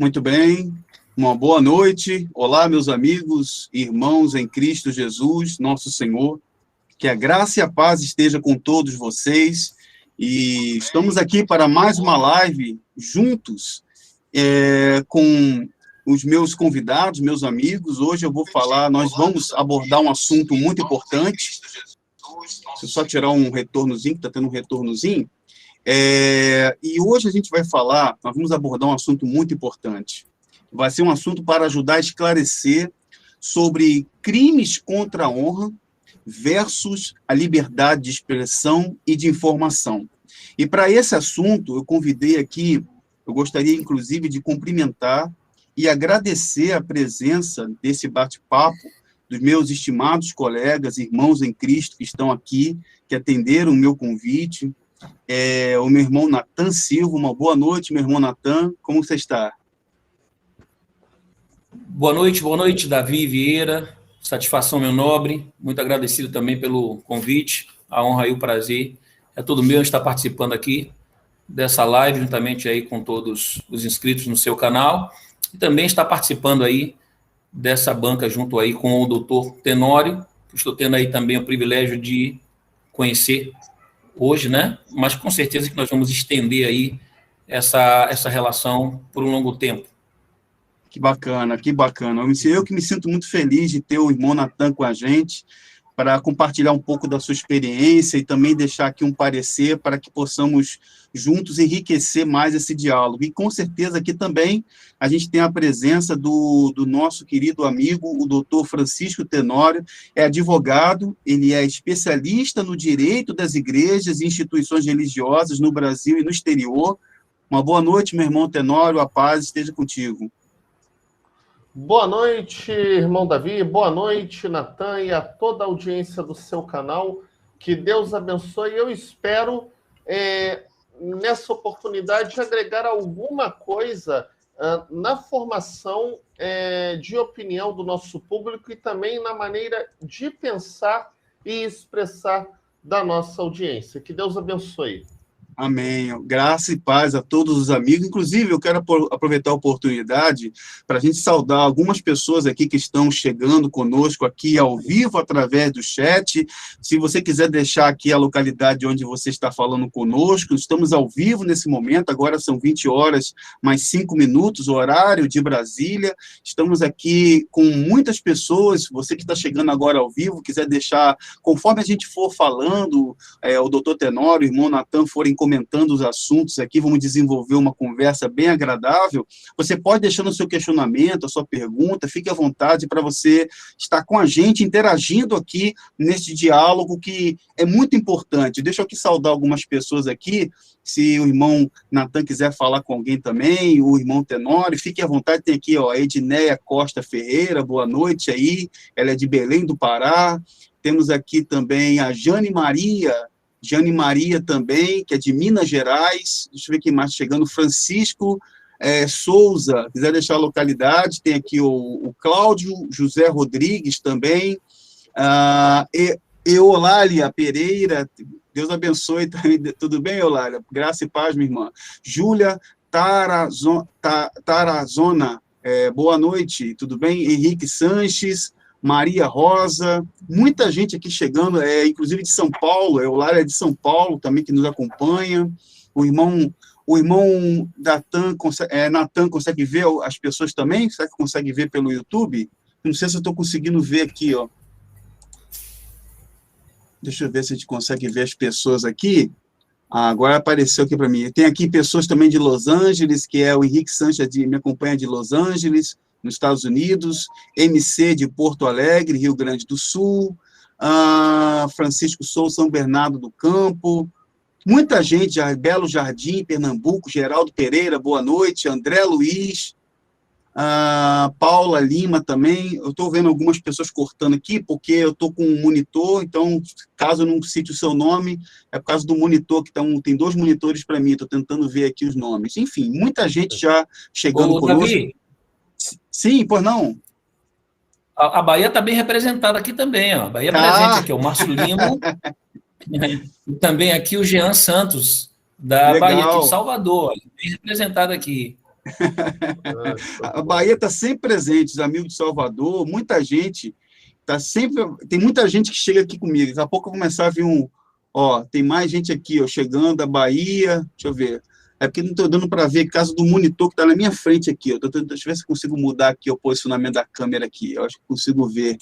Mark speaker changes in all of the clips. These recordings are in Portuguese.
Speaker 1: Muito bem, uma boa noite. Olá, meus amigos, irmãos em Cristo Jesus, nosso Senhor. Que a graça e a paz esteja com todos vocês. E estamos aqui para mais uma live juntos com os meus convidados, meus amigos. Hoje nós vamos abordar um assunto muito importante. Deixa eu só tirar um retornozinho, que está tendo um retornozinho. E hoje nós vamos abordar um assunto muito importante. Vai ser um assunto para ajudar a esclarecer sobre crimes contra a honra versus a liberdade de expressão e de informação. E para esse assunto, eu gostaria inclusive de cumprimentar e agradecer a presença desse bate-papo dos meus estimados colegas, irmãos em Cristo que estão aqui, que atenderam o meu convite. O meu irmão Natan Silva. Uma boa noite, meu irmão Natan, como você está?
Speaker 2: Boa noite, Davi Vieira, satisfação, meu nobre, muito agradecido também pelo convite, a honra e o prazer é todo meu estar participando aqui dessa live, juntamente aí com todos os inscritos no seu canal, e também estar participando aí dessa banca junto aí com o doutor Tenório, que estou tendo aí também o privilégio de conhecer hoje, né? Mas com certeza que nós vamos estender aí essa relação por um longo tempo.
Speaker 1: Que bacana, que bacana. Eu que me sinto muito feliz de ter o irmão Natan com a gente, para compartilhar um pouco da sua experiência e também deixar aqui um parecer para que possamos juntos enriquecer mais esse diálogo. E com certeza aqui também a gente tem a presença do nosso querido amigo, o doutor Francisco Tenório, é advogado, ele é especialista no direito das igrejas e instituições religiosas no Brasil e no exterior. Uma boa noite, meu irmão Tenório, a paz esteja contigo.
Speaker 3: Boa noite, irmão Davi, boa noite, Natan, e a toda a audiência do seu canal. Que Deus abençoe. Eu espero, nessa oportunidade, agregar alguma coisa na formação de opinião do nosso público e também na maneira de pensar e expressar da nossa audiência. Que Deus abençoe.
Speaker 1: Amém. Graça e paz a todos os amigos. Inclusive, eu quero aproveitar a oportunidade para a gente saudar algumas pessoas aqui que estão chegando conosco aqui ao vivo através do chat. Se você quiser deixar aqui a localidade onde você está falando conosco, estamos ao vivo nesse momento, agora são 20 horas mais 5 minutos, o horário de Brasília. Estamos aqui com muitas pessoas. Você que está chegando agora ao vivo, quiser deixar, conforme a gente for falando, o doutor Tenório, o irmão Natan forem comentando os assuntos aqui, vamos desenvolver uma conversa bem agradável. Você pode deixar no seu questionamento, a sua pergunta, fique à vontade para você estar com a gente, interagindo aqui nesse diálogo que é muito importante. Deixa eu aqui saudar algumas pessoas aqui, se o irmão Natan quiser falar com alguém também, o irmão Tenório, fique à vontade. Tem aqui, a Edneia Costa Ferreira, boa noite aí, ela é de Belém do Pará. Temos aqui também a Jane Maria também, que é de Minas Gerais. Deixa eu ver quem mais chegando. Francisco Souza, quiser deixar a localidade. Tem aqui o Cláudio José Rodrigues também. Eulália Pereira, Deus abençoe também. Tudo bem, Eulália? Graça e paz, minha irmã. Júlia Tarazona, boa noite, tudo bem? Henrique Sanches, Maria Rosa, muita gente aqui chegando, inclusive de São Paulo, o Lara é de São Paulo também, que nos acompanha. O irmão Natan consegue ver as pessoas também? Será que consegue ver pelo YouTube? Não sei se eu estou conseguindo ver aqui, ó. Deixa eu ver se a gente consegue ver as pessoas aqui. Agora apareceu aqui para mim. Tem aqui pessoas também de Los Angeles, que é o Henrique Sanches, me acompanha de Los Angeles, nos Estados Unidos, MC de Porto Alegre, Rio Grande do Sul, Francisco Souza, São Bernardo do Campo, muita gente, Belo Jardim, Pernambuco, Geraldo Pereira, boa noite, André Luiz, Paula Lima também. Eu estou vendo algumas pessoas cortando aqui, porque eu estou com um monitor, então, caso eu não cite o seu nome, é por causa do monitor, que tem 2 monitores para mim, estou tentando ver aqui os nomes. Enfim, muita gente já chegando conosco.
Speaker 2: Davi,
Speaker 1: sim, pois não?
Speaker 2: A Bahia está bem representada aqui também, ó. A Bahia presente aqui, o Márcio Lima, e também aqui o Jean Santos, da
Speaker 1: Legal.
Speaker 2: Bahia, aqui de Salvador, bem representado aqui.
Speaker 1: A Bahia está sempre presente, os amigos de Salvador, muita gente, tá sempre, tem muita gente que chega aqui comigo, daqui a pouco eu vou começar a vir tem mais gente aqui, chegando da Bahia, deixa eu ver, é porque não estou dando para ver, caso do monitor que está na minha frente aqui, deixa eu ver se eu consigo mudar aqui o posicionamento da câmera aqui, eu acho que consigo ver.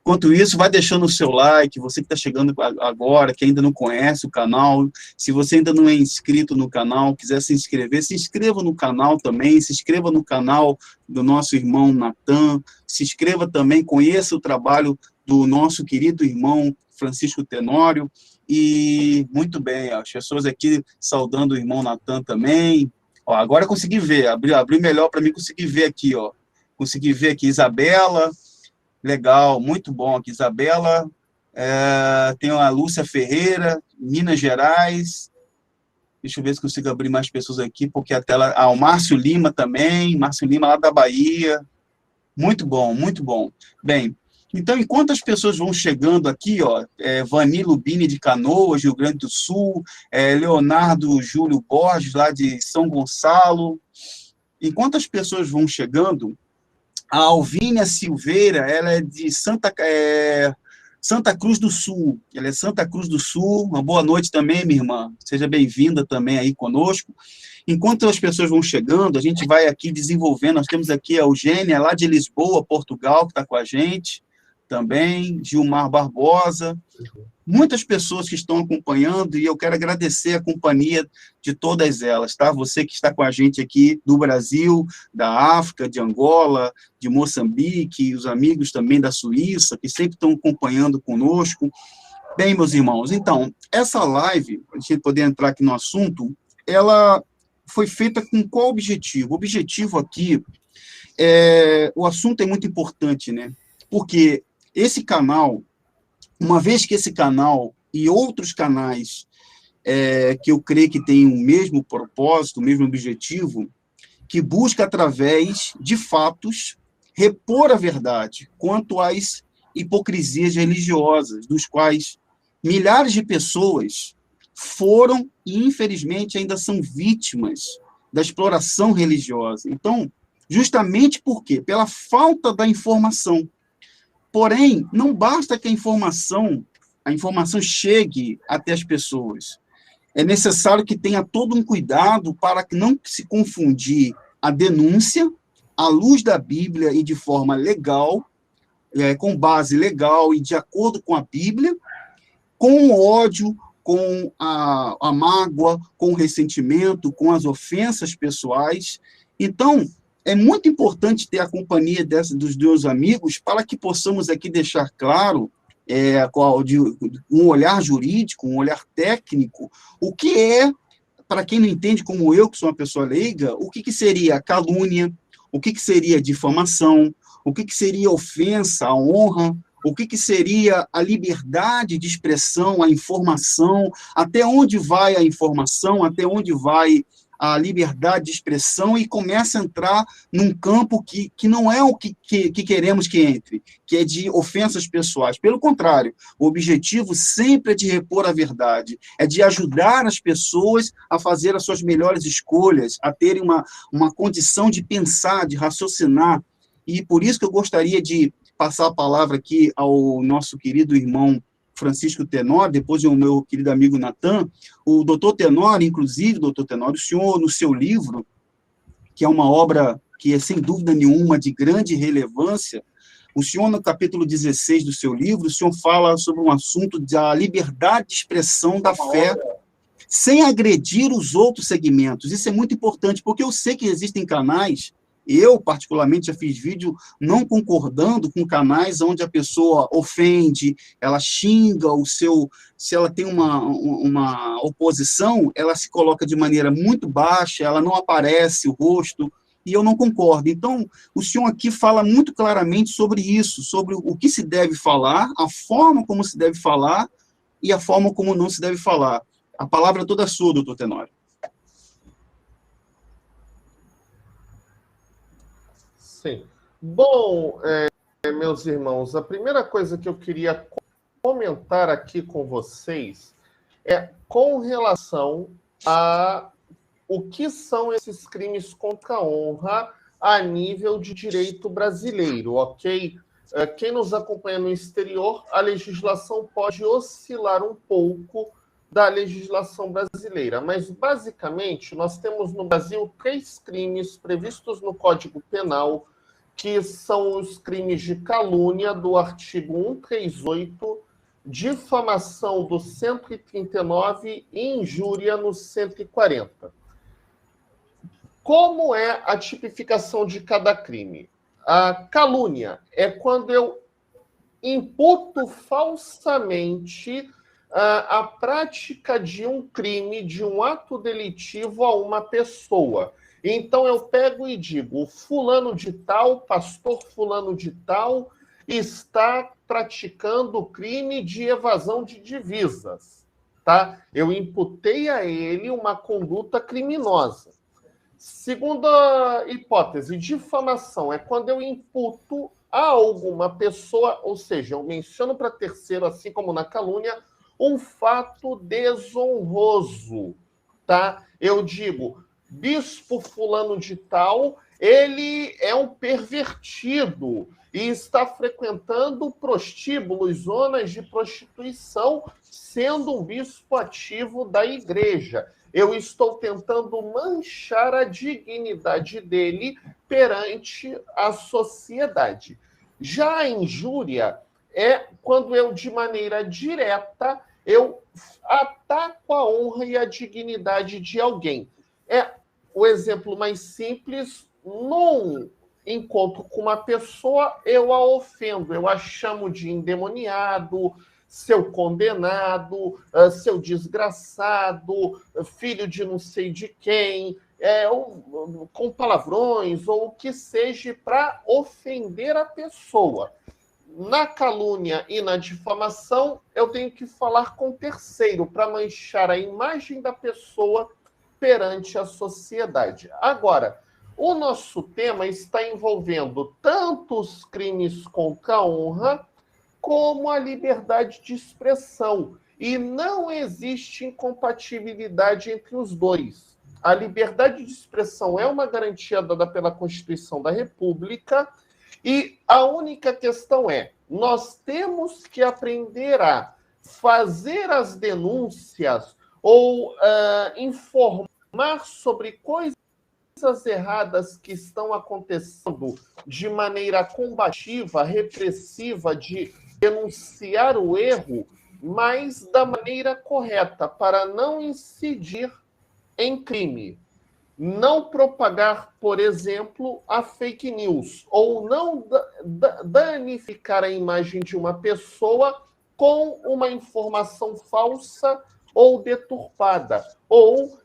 Speaker 1: Enquanto isso, vai deixando o seu like, você que está chegando agora, que ainda não conhece o canal, se você ainda não é inscrito no canal, quiser se inscrever, se inscreva no canal também, se inscreva no canal do nosso irmão Natan, se inscreva também, conheça o trabalho do nosso querido irmão Francisco Tenório, e muito bem, as pessoas aqui saudando o irmão Natan também. Agora eu consegui ver, abriu melhor para mim, consegui ver aqui, consegui ver aqui, Isabela. Legal, muito bom aqui, Isabela, tem a Lúcia Ferreira, Minas Gerais, deixa eu ver se consigo abrir mais pessoas aqui, porque a tela, o Márcio Lima também, Márcio Lima lá da Bahia, muito bom, bem, então enquanto as pessoas vão chegando aqui, Vani Lubini de Canoas, Rio Grande do Sul, Leonardo Júlio Borges, lá de São Gonçalo, enquanto as pessoas vão chegando, a Alvínia Silveira, ela é de Santa Cruz do Sul. Ela é Santa Cruz do Sul. Uma boa noite também, minha irmã. Seja bem-vinda também aí conosco. Enquanto as pessoas vão chegando, a gente vai aqui desenvolvendo. Nós temos aqui a Eugênia, lá de Lisboa, Portugal, que está com a gente também. Gilmar Barbosa. Muitas pessoas que estão acompanhando, e eu quero agradecer a companhia de todas elas, tá? Você que está com a gente aqui do Brasil, da África, de Angola, de Moçambique, os amigos também da Suíça, que sempre estão acompanhando conosco. Bem, meus irmãos, então, essa live, para a gente poder entrar aqui no assunto, ela foi feita com qual objetivo? O objetivo aqui, o assunto é muito importante, né? Porque esse canal, uma vez que esse canal e outros canais que eu creio que têm o mesmo propósito, o mesmo objetivo, que busca, através de fatos, repor a verdade quanto às hipocrisias religiosas, dos quais milhares de pessoas foram e, infelizmente, ainda são vítimas da exploração religiosa. Então, justamente por quê? Pela falta da informação. Porém, não basta que a informação chegue até as pessoas. É necessário que tenha todo um cuidado para que não se confundir a denúncia, à luz da Bíblia e de forma legal, com base legal e de acordo com a Bíblia, com o ódio, com a mágoa, com o ressentimento, com as ofensas pessoais. Então, é muito importante ter a companhia dos meus amigos para que possamos aqui deixar claro, um olhar jurídico, um olhar técnico, o que é, para quem não entende como eu, que sou uma pessoa leiga, o que seria calúnia, o que seria difamação, o que seria ofensa à honra, o que seria a liberdade de expressão, a informação, até onde vai a informação, até onde vai a liberdade de expressão, e começa a entrar num campo que não é o que queremos que entre, que é de ofensas pessoais. Pelo contrário, o objetivo sempre é de repor a verdade, é de ajudar as pessoas a fazer as suas melhores escolhas, a terem uma condição de pensar, de raciocinar. E por isso que eu gostaria de passar a palavra aqui ao nosso querido irmão Francisco Tenório, depois o meu querido amigo Natan. O doutor Tenório, inclusive, doutor Tenório, o senhor, no seu livro, que é uma obra que é, sem dúvida nenhuma, de grande relevância, o senhor, no capítulo 16 do seu livro, o senhor fala sobre um assunto da liberdade de expressão da fé, sem agredir os outros segmentos. Isso é muito importante, porque eu sei que existem canais. Eu, particularmente, já fiz vídeo não concordando com canais onde a pessoa ofende, ela xinga se ela tem uma oposição, ela se coloca de maneira muito baixa, ela não aparece o rosto, e eu não concordo. Então, o senhor aqui fala muito claramente sobre isso, sobre o que se deve falar, a forma como se deve falar e a forma como não se deve falar. A palavra é toda sua, doutor Tenório.
Speaker 3: Sim. Bom, meus irmãos, a primeira coisa que eu queria comentar aqui com vocês é com relação a o que são esses crimes contra a honra a nível de direito brasileiro, ok? Quem nos acompanha no exterior, a legislação pode oscilar um pouco da legislação brasileira, mas basicamente nós temos no Brasil 3 crimes previstos no Código Penal, que são os crimes de calúnia do artigo 138, difamação do 139 e injúria no 140. Como é a tipificação de cada crime? A calúnia é quando eu imputo falsamente a prática de um crime, de um ato delitivo a uma pessoa. Então eu pego e digo, o fulano de tal, pastor fulano de tal, está praticando crime de evasão de divisas, tá? Eu imputei a ele uma conduta criminosa. Segunda hipótese, difamação, é quando eu imputo a alguma pessoa, ou seja, eu menciono para terceiro, assim como na calúnia, um fato desonroso, tá? Eu digo, bispo fulano de tal, ele é um pervertido e está frequentando prostíbulos, zonas de prostituição, sendo um bispo ativo da igreja. Eu estou tentando manchar a dignidade dele perante a sociedade. Já a injúria é quando eu, de maneira direta, eu ataco a honra e a dignidade de alguém. É o exemplo mais simples, num encontro com uma pessoa, eu a ofendo, eu a chamo de endemoniado, seu condenado, seu desgraçado, filho de não sei de quem, com palavrões, ou o que seja, para ofender a pessoa. Na calúnia e na difamação, eu tenho que falar com terceiro, para manchar a imagem da pessoa perante a sociedade. Agora, o nosso tema está envolvendo tanto os crimes contra a honra, como a liberdade de expressão. E não existe incompatibilidade entre os dois. A liberdade de expressão é uma garantia dada pela Constituição da República, e a única questão é, nós temos que aprender a fazer as denúncias ou informar sobre coisas erradas que estão acontecendo de maneira combativa, repressiva, de denunciar o erro, mas da maneira correta, para não incidir em crime. Não propagar, por exemplo, a fake news, ou não danificar a imagem de uma pessoa com uma informação falsa ou deturpada, ou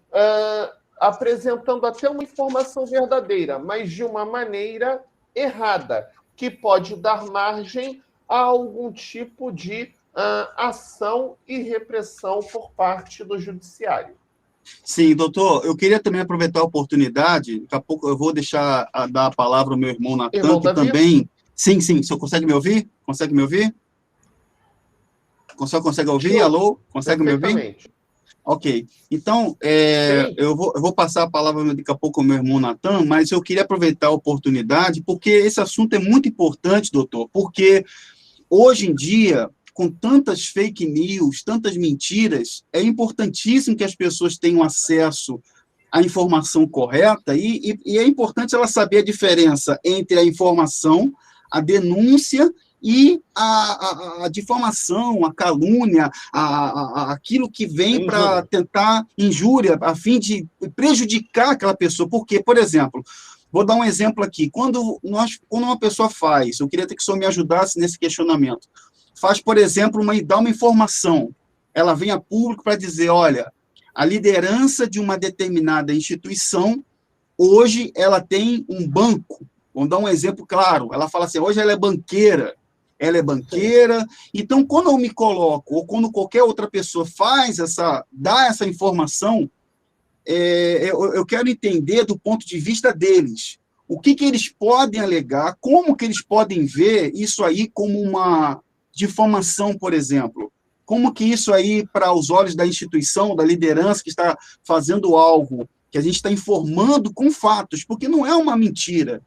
Speaker 3: apresentando até uma informação verdadeira, mas de uma maneira errada, que pode dar margem a algum tipo de ação e repressão por parte do judiciário.
Speaker 1: Sim, doutor, eu queria também aproveitar a oportunidade, daqui a pouco eu vou dar a palavra ao meu irmão Natan, que também... Sim, o senhor consegue me ouvir? Consegue me ouvir? O senhor consegue ouvir? Alô? Consegue me ouvir? Ok. Então, eu vou passar a palavra daqui a pouco ao meu irmão Natan, mas eu queria aproveitar a oportunidade, porque esse assunto é muito importante, doutor, porque hoje em dia, com tantas fake news, tantas mentiras, é importantíssimo que as pessoas tenham acesso à informação correta e é importante ela saber a diferença entre a informação, a denúncia e a difamação, a calúnia, aquilo que vem para tentar injúria, a fim de prejudicar aquela pessoa. Porque, por exemplo, vou dar um exemplo aqui, quando uma pessoa faz, eu queria que o senhor me ajudasse nesse questionamento, faz, por exemplo, dá uma informação, ela vem a público para dizer, olha, a liderança de uma determinada instituição, hoje ela tem um banco, vamos dar um exemplo claro, ela fala assim, hoje ela é banqueira, então quando eu me coloco, ou quando qualquer outra pessoa dá essa informação, eu quero entender do ponto de vista deles, o que eles podem alegar, como que eles podem ver isso aí como uma difamação, por exemplo. Como que isso aí, para os olhos da instituição, da liderança que está fazendo algo que a gente está informando com fatos, porque não é uma mentira.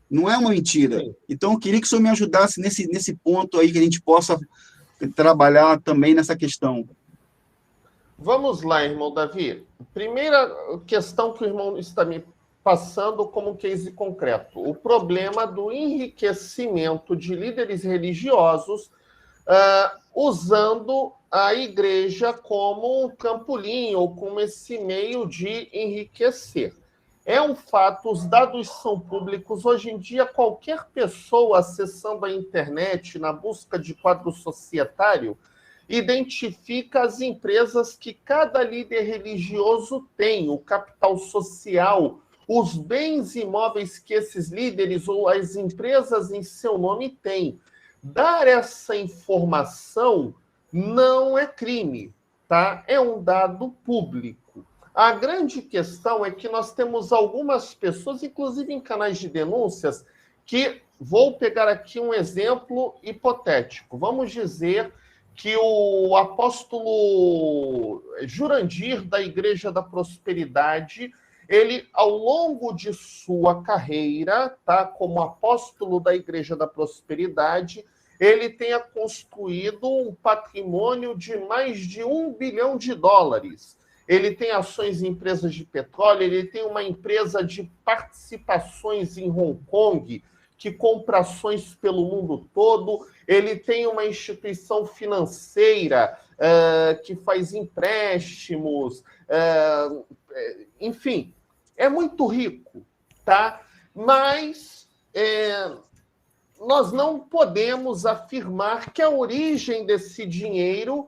Speaker 1: Não é uma mentira.
Speaker 3: Sim.
Speaker 1: Então, eu queria que o senhor me ajudasse nesse ponto aí, que a gente possa trabalhar também nessa questão.
Speaker 3: Vamos lá, irmão Davi. Primeira questão que o irmão está me passando como case concreto. O problema do enriquecimento de líderes religiosos usando a igreja como um campolim ou como esse meio de enriquecer. É um fato, os dados são públicos. Hoje em dia, qualquer pessoa acessando a internet na busca de quadro societário identifica as empresas que cada líder religioso tem, o capital social, os bens imóveis que esses líderes ou as empresas em seu nome têm. Dar essa informação não é crime, tá? É um dado público. A grande questão é que nós temos algumas pessoas, inclusive em canais de denúncias, que, vou pegar aqui um exemplo hipotético. Vamos dizer que o apóstolo Jurandir, da Igreja da Prosperidade, ele, ao longo de sua carreira, tá, como apóstolo da Igreja da Prosperidade, ele tenha construído um patrimônio de mais de $1 bilhão. Ele tem ações em empresas de petróleo, ele tem uma empresa de participações em Hong Kong, que compra ações pelo mundo todo, ele tem uma instituição financeira que faz empréstimos, enfim, é muito rico, tá? Mas nós não podemos afirmar que a origem desse dinheiro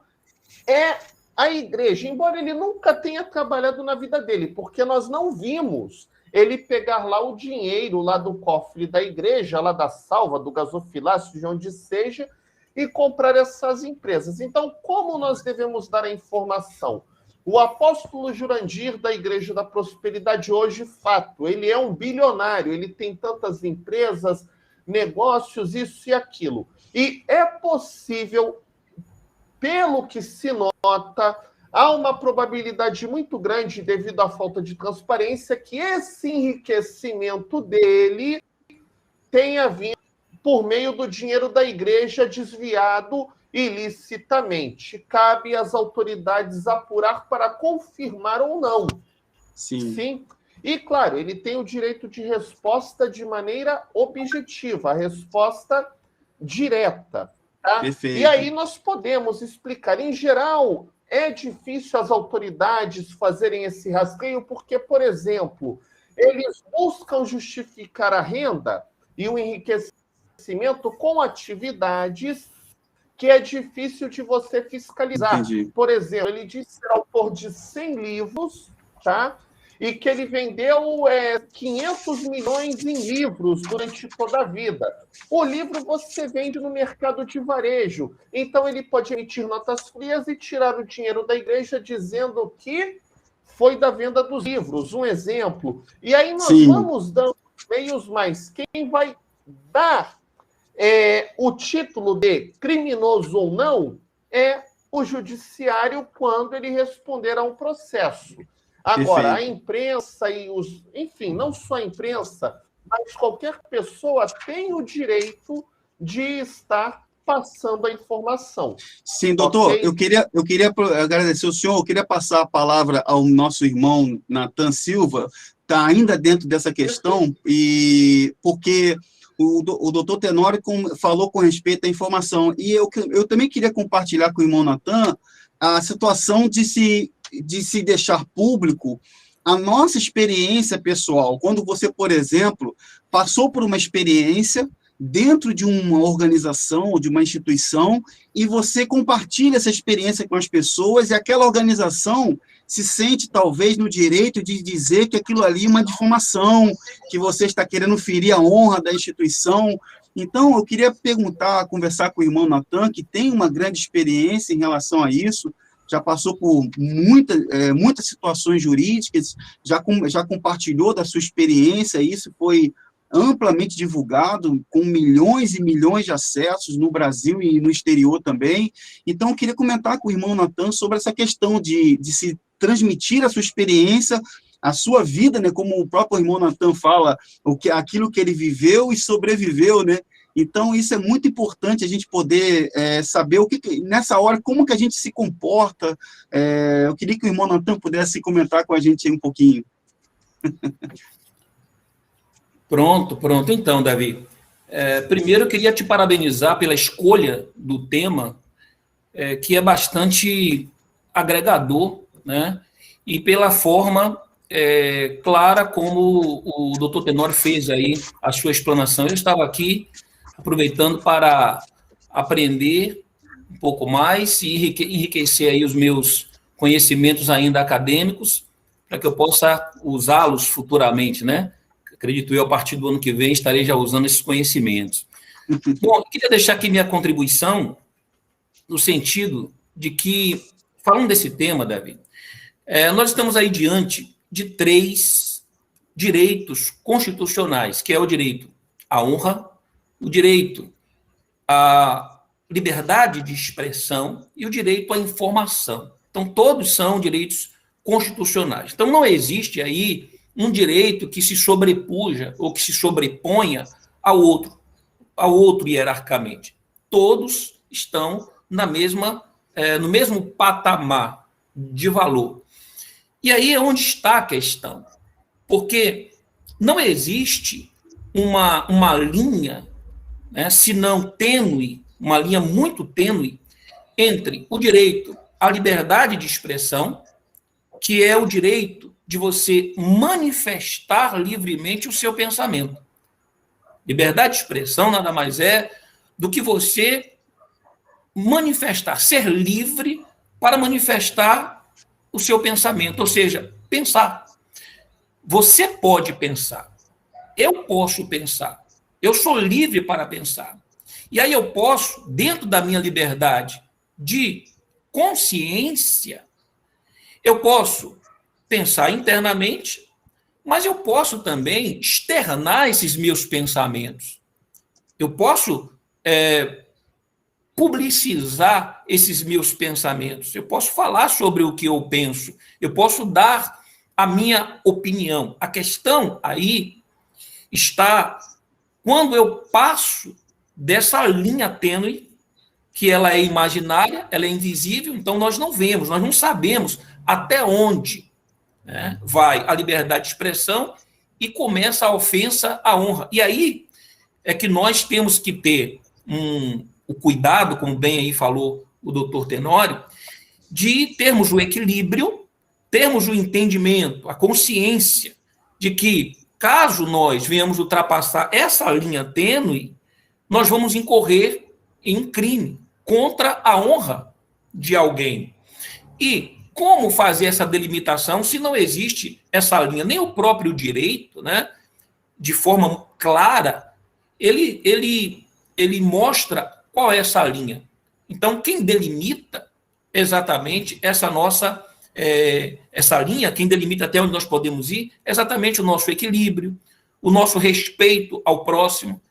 Speaker 3: é a igreja, embora ele nunca tenha trabalhado na vida dele, porque nós não vimos ele pegar lá o dinheiro lá do cofre da igreja, lá da salva, do gasofilácio, de onde seja, e comprar essas empresas. Então, como nós devemos dar a informação? O apóstolo Jurandir, da Igreja da Prosperidade, hoje, fato, ele é um bilionário, ele tem tantas empresas, negócios, isso e aquilo. E é possível, pelo que se nota, há uma probabilidade muito grande, devido à falta de transparência, que esse enriquecimento dele tenha vindo por meio do dinheiro da igreja desviado ilicitamente. Cabe às autoridades apurar para confirmar ou não.
Speaker 1: Sim.
Speaker 3: Sim. E, claro, ele tem o direito de resposta de maneira objetiva, a resposta direta. Tá?
Speaker 1: Perfeito.
Speaker 3: E aí nós podemos explicar. Em geral, é difícil as autoridades fazerem esse rastreio porque, por exemplo, eles buscam justificar a renda e o enriquecimento com atividades que é difícil de você fiscalizar.
Speaker 1: Entendi.
Speaker 3: Por exemplo, ele disse ser autor de 100 livros, tá? E que ele vendeu 500 milhões em livros durante toda a vida. O livro você vende no mercado de varejo. Então, ele pode emitir notas frias e tirar o dinheiro da igreja dizendo que foi da venda dos livros. Um exemplo. E aí nós vamos dando meios mais. Quem vai dar o título de criminoso ou não é o judiciário quando ele responder a um processo. Agora, a imprensa e os... Enfim, não só a imprensa, mas qualquer pessoa tem o direito de estar passando a informação.
Speaker 1: Sim, doutor, okay? eu queria agradecer o senhor, eu queria passar a palavra ao nosso irmão Natan Silva, está ainda dentro dessa questão, e porque o doutor Tenório falou com respeito à informação, e eu também queria compartilhar com o irmão Natan a situação de se deixar público a nossa experiência pessoal. Quando você, por exemplo, passou por uma experiência dentro de uma organização ou de uma instituição e você compartilha essa experiência com as pessoas e aquela organização se sente, talvez, no direito de dizer que aquilo ali é uma difamação, que você está querendo ferir a honra da instituição. Então, eu queria conversar com o irmão Natan, que tem uma grande experiência em relação a isso, já passou por muitas situações jurídicas, já compartilhou da sua experiência, isso foi amplamente divulgado, com milhões e milhões de acessos no Brasil e no exterior também. Então, eu queria comentar com o irmão Natan sobre essa questão de se transmitir a sua experiência a sua vida, né, como o próprio irmão Natan fala, aquilo que ele viveu e sobreviveu, né? Então, isso é muito importante, a gente poder saber nessa hora, como que a gente se comporta. Eu queria que o irmão Natan pudesse comentar com a gente aí um pouquinho.
Speaker 2: Pronto. Então, Davi, primeiro eu queria te parabenizar pela escolha do tema, que é bastante agregador, né? E pela forma clara como o doutor Tenório fez aí a sua explanação. Eu estava aqui aproveitando para aprender um pouco mais e enriquecer aí os meus conhecimentos ainda acadêmicos, para que eu possa usá-los futuramente, né? Acredito eu, a partir do ano que vem, estarei já usando esses conhecimentos. Bom, eu queria deixar aqui minha contribuição no sentido de que, falando desse tema, Davi, nós estamos aí diante de 3 direitos constitucionais, que é o direito à honra, o direito à liberdade de expressão e o direito à informação. Então, todos são direitos constitucionais. Então, não existe aí um direito que se sobrepuja ou que se sobreponha ao outro hierarquicamente. Todos estão no mesmo patamar de valor. E aí é onde está a questão, porque não existe uma linha, né, se não tênue, uma linha muito tênue, entre o direito à liberdade de expressão, que é o direito de você manifestar livremente o seu pensamento. Liberdade de expressão nada mais é do que você manifestar, ser livre para manifestar o seu pensamento, ou seja, pensar. Você pode pensar, eu posso pensar, eu sou livre para pensar. E aí eu posso, dentro da minha liberdade de consciência, eu posso pensar internamente, mas eu posso também externar esses meus pensamentos. Eu posso publicizar esses meus pensamentos. Eu posso falar sobre o que eu penso. Eu posso dar a minha opinião. A questão aí está quando eu passo dessa linha tênue, que ela é imaginária, ela é invisível, então nós não vemos, nós não sabemos até onde, né, vai a liberdade de expressão e começa a ofensa à honra. E aí é que nós temos que ter o cuidado, como bem aí falou o doutor Tenório, de termos o equilíbrio, termos o entendimento, a consciência de que, caso nós venhamos ultrapassar essa linha tênue, nós vamos incorrer em crime contra a honra de alguém. E como fazer essa delimitação se não existe essa linha? Nem o próprio direito, né, de forma clara, ele mostra qual é essa linha. Então, quem delimita exatamente essa linha, quem delimita até onde nós podemos ir, é exatamente o nosso equilíbrio, o nosso respeito ao próximo,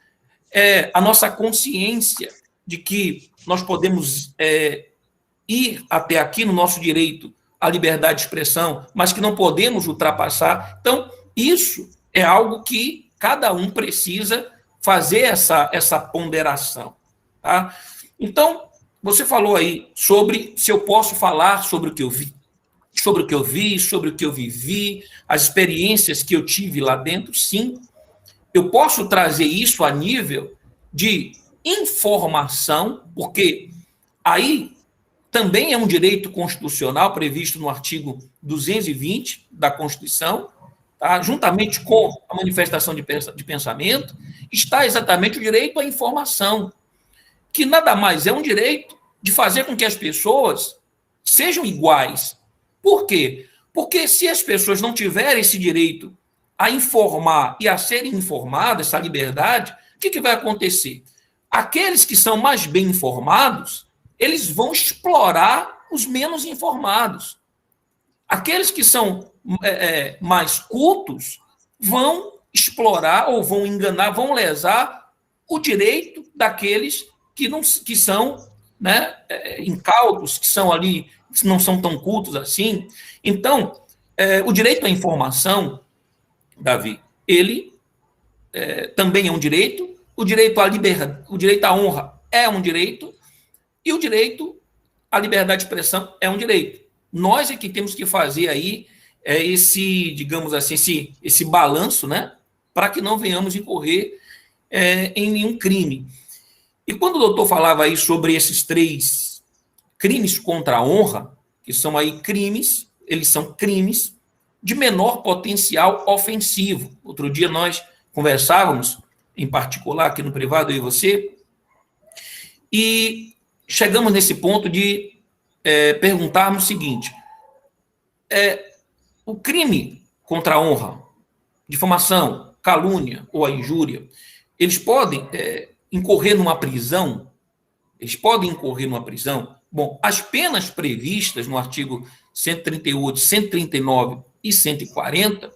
Speaker 2: a nossa consciência de que nós podemos ir até aqui no nosso direito à liberdade de expressão, mas que não podemos ultrapassar. Então, isso é algo que cada um precisa fazer essa ponderação. Tá? Então, você falou aí sobre se eu posso falar sobre o que eu vi, sobre o que eu vivi, as experiências que eu tive lá dentro. Sim, eu posso trazer isso a nível de informação, porque aí também é um direito constitucional previsto no artigo 220 da Constituição, tá? Juntamente com a manifestação de pensamento, está exatamente o direito à informação, que nada mais é um direito de fazer com que as pessoas sejam iguais. Por quê? Porque se as pessoas não tiverem esse direito a informar e a serem informadas, essa liberdade, o que vai acontecer? Aqueles que são mais bem informados, eles vão explorar os menos informados. Aqueles que são mais cultos vão explorar ou vão enganar, vão lesar o direito daqueles que são, né, incautos, que são ali, que não são tão cultos assim. Então, O direito à informação, Davi, ele também é um direito, o direito à liberdade, o direito à honra é um direito, e o direito à liberdade de expressão é um direito. Nós é que temos que fazer aí esse, digamos assim, esse balanço, né, para que não venhamos incorrer em nenhum crime. E quando o doutor falava aí sobre esses 3 crimes contra a honra, que são aí crimes, eles são crimes de menor potencial ofensivo. Outro dia nós conversávamos, em particular, aqui no privado, eu e você, e chegamos nesse ponto de perguntarmos o seguinte: o crime contra a honra, difamação, calúnia ou a injúria, eles podem incorrer numa prisão? Eles podem incorrer numa prisão? Bom, as penas previstas no artigo 138, 139 e 140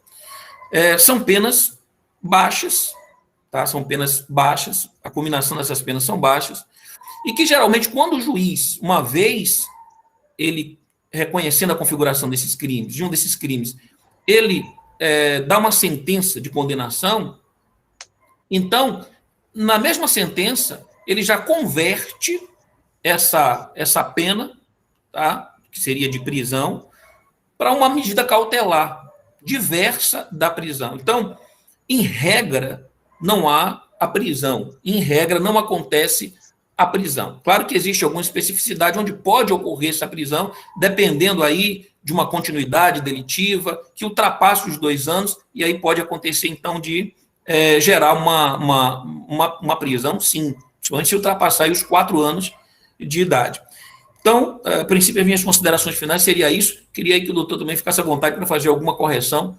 Speaker 2: são penas baixas, tá? São penas baixas, a combinação dessas penas são baixas, e que geralmente, quando o juiz, uma vez ele reconhecendo a configuração desses crimes, de um desses crimes, ele dá uma sentença de condenação, então, na mesma sentença, ele já converte essa pena, tá, que seria de prisão, para uma medida cautelar, diversa da prisão. Então, em regra, não há a prisão. Em regra, não acontece a prisão. Claro que existe alguma especificidade onde pode ocorrer essa prisão, dependendo aí de uma continuidade delitiva que ultrapasse os 2 anos, e aí pode acontecer, então, de gerar uma prisão, sim, principalmente se ultrapassar aí os 4 anos de idade. Então, a princípio, as minhas considerações finais seria isso. Queria aí que o doutor também ficasse à vontade para fazer alguma correção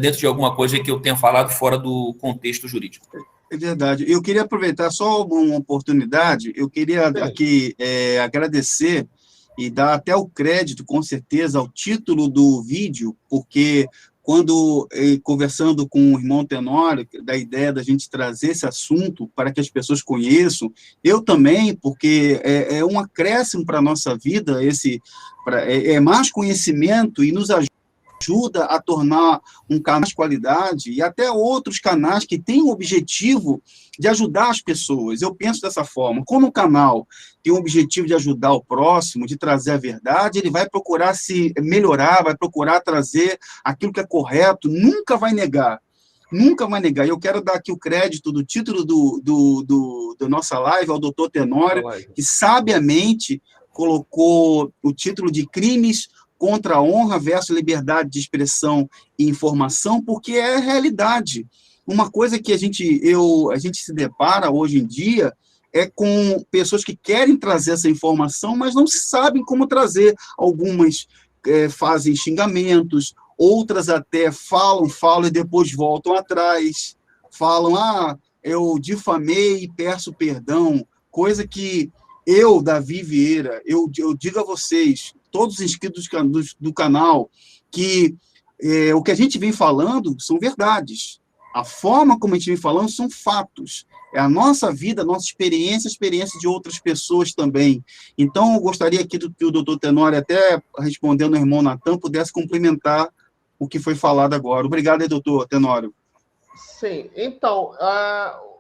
Speaker 2: dentro de alguma coisa que eu tenha falado fora do contexto jurídico.
Speaker 1: É verdade. Eu queria aproveitar só uma oportunidade, eu queria aqui agradecer e dar até o crédito, com certeza, ao título do vídeo, porque quando, conversando com o irmão Tenório, da ideia da gente trazer esse assunto para que as pessoas conheçam, eu também, porque é um acréscimo para a nossa vida, mais conhecimento e nos ajuda a tornar um canal de qualidade e até outros canais que têm o objetivo de ajudar as pessoas. Eu penso dessa forma. Quando um canal tem o objetivo de ajudar o próximo, de trazer a verdade, ele vai procurar se melhorar, vai procurar trazer aquilo que é correto, nunca vai negar. Nunca vai negar. Eu quero dar aqui o crédito do título da nossa live ao doutor Tenório, que sabiamente colocou o título de Crimes contra a honra versus liberdade de expressão e informação, porque é a realidade. Uma coisa que a gente se depara hoje em dia é com pessoas que querem trazer essa informação, mas não sabem como trazer. Algumas fazem xingamentos, outras até falam e depois voltam atrás, falam, eu difamei e peço perdão, coisa que eu, Davi Vieira, eu digo a vocês, todos os inscritos do canal, que o que a gente vem falando são verdades. A forma como a gente vem falando são fatos. É a nossa vida, a nossa experiência, a experiência de outras pessoas também. Então, eu gostaria aqui que o doutor Tenório, até respondendo ao irmão Natan, pudesse complementar o que foi falado agora. Obrigado aí, doutor Tenório.
Speaker 3: Sim, então,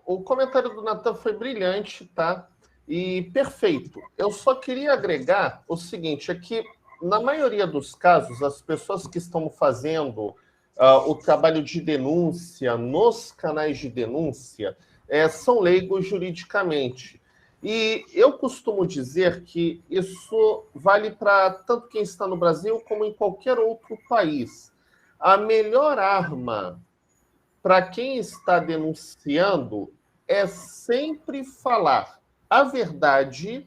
Speaker 3: o comentário do Natan foi brilhante, tá? E perfeito. Eu só queria agregar o seguinte, é que, na maioria dos casos, as pessoas que estão fazendo o trabalho de denúncia nos canais de denúncia são leigos juridicamente. E eu costumo dizer que isso vale para tanto quem está no Brasil como em qualquer outro país. A melhor arma para quem está denunciando é sempre falar a verdade,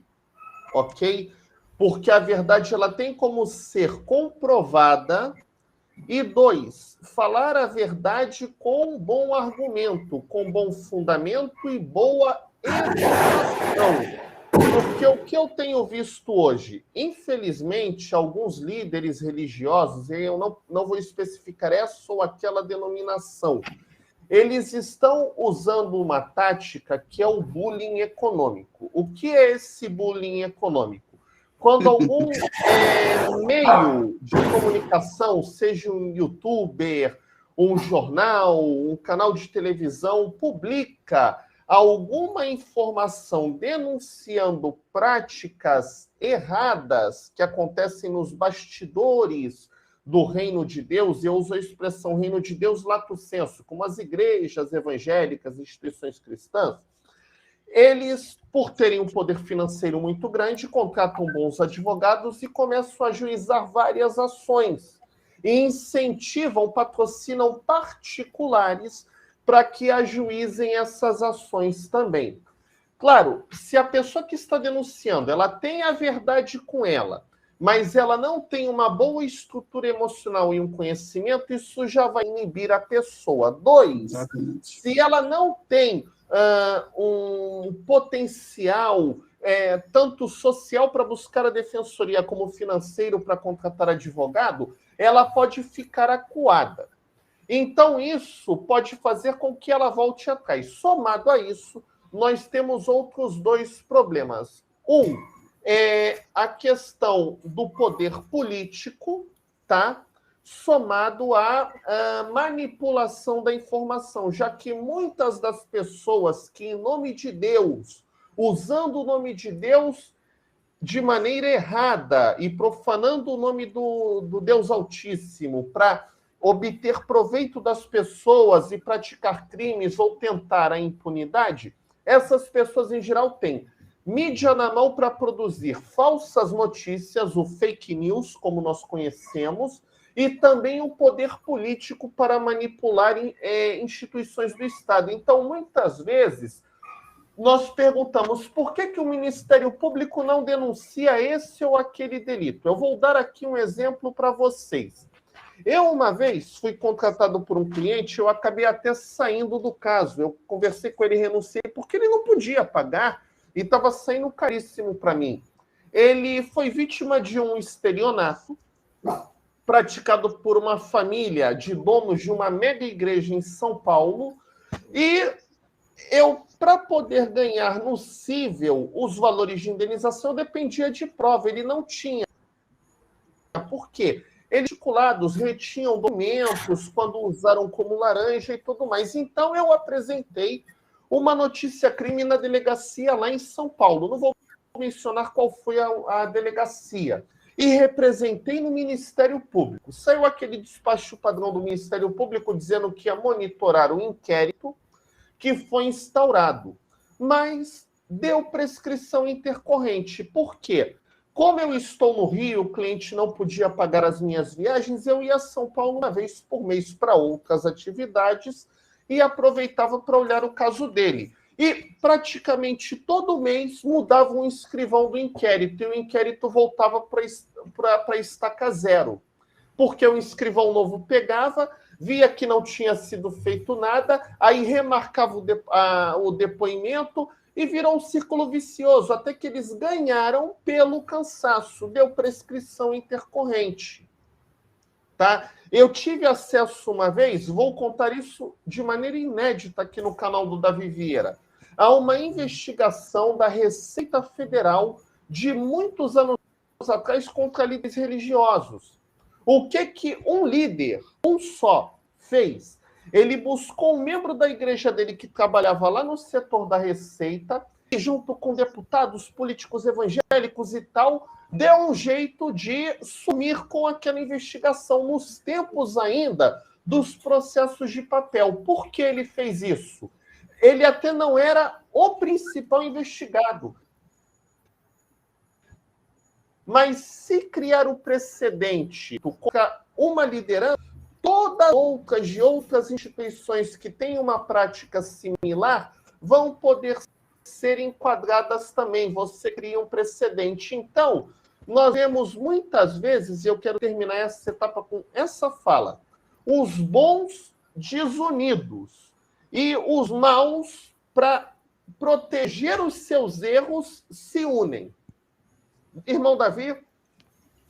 Speaker 3: ok? Porque a verdade ela tem como ser comprovada. E 2, falar a verdade com bom argumento, com bom fundamento e boa educação. Porque o que eu tenho visto hoje, infelizmente, alguns líderes religiosos, e eu não vou especificar essa ou aquela denominação, eles estão usando uma tática que é o bullying econômico. O que é esse bullying econômico? quando algum meio de comunicação, seja um youtuber, um jornal, um canal de televisão, publica alguma informação denunciando práticas erradas que acontecem nos bastidores do reino de Deus, e eu uso a expressão reino de Deus lato sensu, como as igrejas evangélicas, instituições cristãs, eles, por terem um poder financeiro muito grande, contratam bons advogados e começam a ajuizar várias ações. E incentivam, patrocinam particulares para que ajuizem essas ações também. Claro, se a pessoa que está denunciando, ela tem a verdade com ela, mas ela não tem uma boa estrutura emocional e um conhecimento, isso já vai inibir a pessoa. 2, se ela não tem um potencial tanto social para buscar a defensoria como financeiro para contratar advogado, ela pode ficar acuada. Então, isso pode fazer com que ela volte atrás. Somado a isso, nós temos outros 2 problemas. É a questão do poder político, tá? Somado à manipulação da informação, já que muitas das pessoas que, em nome de Deus, usando o nome de Deus de maneira errada e profanando o nome do Deus Altíssimo para obter proveito das pessoas e praticar crimes ou tentar a impunidade, essas pessoas, em geral, têm mídia na mão para produzir falsas notícias, o fake news, como nós conhecemos, e também o poder político para manipular instituições do Estado. Então, muitas vezes, nós perguntamos por que o Ministério Público não denuncia esse ou aquele delito. Eu vou dar aqui um exemplo para vocês. Eu, uma vez, fui contratado por um cliente, eu acabei até saindo do caso. Eu conversei com ele e renunciei porque ele não podia pagar e estava saindo caríssimo para mim. Ele foi vítima de um estelionato praticado por uma família de donos de uma mega igreja em São Paulo, e eu, para poder ganhar no cível os valores de indenização, eu dependia de prova. Ele não tinha. Por quê? Eles, articulados, retinham documentos quando usaram como laranja e tudo mais. Então, eu apresentei uma notícia-crime na delegacia lá em São Paulo. Não vou mencionar qual foi a delegacia. E representei no Ministério Público. Saiu aquele despacho padrão do Ministério Público dizendo que ia monitorar o inquérito que foi instaurado. Mas deu prescrição intercorrente. Por quê? Como eu estou no Rio, o cliente não podia pagar as minhas viagens, eu ia a São Paulo uma vez por mês para outras atividades e aproveitava para olhar o caso dele. E praticamente todo mês mudava um escrivão do inquérito, e o inquérito voltava para estaca zero. Porque o escrivão novo pegava, via que não tinha sido feito nada, aí remarcava o depoimento e virou um círculo vicioso, até que eles ganharam pelo cansaço, deu prescrição intercorrente. Tá? Eu tive acesso uma vez, vou contar isso de maneira inédita aqui no canal do Davi Vieira, a uma investigação da Receita Federal de muitos anos atrás contra líderes religiosos. O que um líder, um só, fez? Ele buscou um membro da igreja dele que trabalhava lá no setor da Receita e, junto com deputados, políticos evangélicos e tal, deu um jeito de sumir com aquela investigação nos tempos ainda dos processos de papel. Por que ele fez isso? Ele até não era o principal investigado. Mas se criar o precedente contra uma liderança, todas outras de outras instituições que têm uma prática similar vão poder ser enquadradas também. Você cria um precedente. Então, nós vemos muitas vezes, e eu quero terminar essa etapa com essa fala, os bons desunidos e os maus, para proteger os seus erros, se unem. Irmão Davi?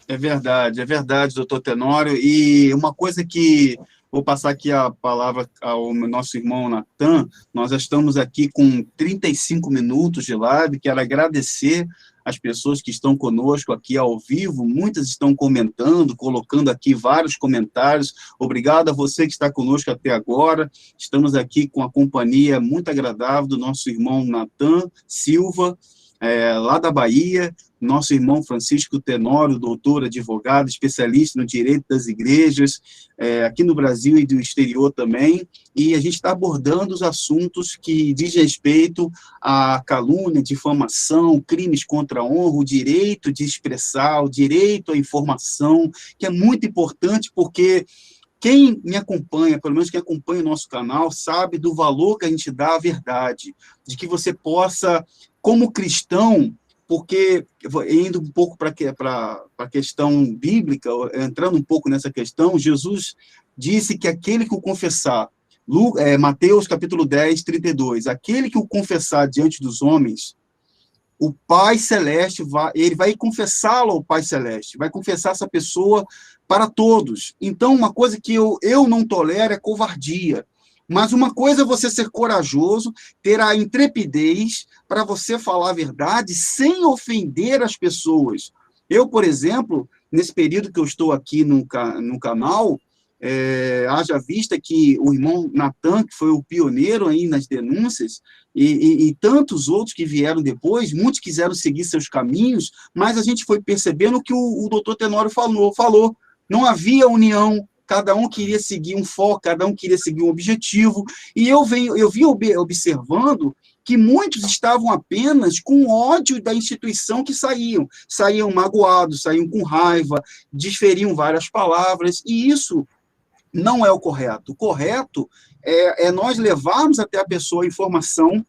Speaker 1: É verdade, doutor Tenório. E uma coisa que vou passar aqui a palavra ao nosso irmão Natan. Nós já estamos aqui com 35 minutos de live. Quero agradecer as pessoas que estão conosco aqui ao vivo, muitas estão comentando, colocando aqui vários comentários. Obrigado a você que está conosco até agora. Estamos aqui com a companhia muito agradável do nosso irmão Natan Silva, lá da Bahia, nosso irmão Francisco Tenório, doutor, advogado, especialista no direito das igrejas, aqui no Brasil e do exterior também, e a gente está abordando os assuntos que diz respeito à calúnia, difamação, crimes contra a honra, o direito de expressar, o direito à informação, que é muito importante porque quem me acompanha, pelo menos quem acompanha o nosso canal, sabe do valor que a gente dá à verdade, de que você possa, como cristão, porque, indo um pouco para a questão bíblica, entrando um pouco nessa questão, Jesus disse que aquele que o confessar, Mateus capítulo 10, 32, aquele que o confessar diante dos homens, o Pai Celeste, ele vai confessá-lo ao Pai Celeste, vai confessar essa pessoa para todos. Então, uma coisa que eu não tolero é covardia. Mas uma coisa é você ser corajoso, ter a intrepidez para você falar a verdade sem ofender as pessoas. Eu, por exemplo, nesse período que eu estou aqui no canal, haja vista que o irmão Natan, que foi o pioneiro aí nas denúncias, e tantos outros que vieram depois, muitos quiseram seguir seus caminhos, mas a gente foi percebendo o que o doutor Tenório falou. Não havia união, cada um queria seguir um foco, cada um queria seguir um objetivo, e eu vim observando que muitos estavam apenas com ódio da instituição que saíam magoados, saíam com raiva, desferiam várias palavras, e isso não é o correto. O correto é nós levarmos até a pessoa a informação,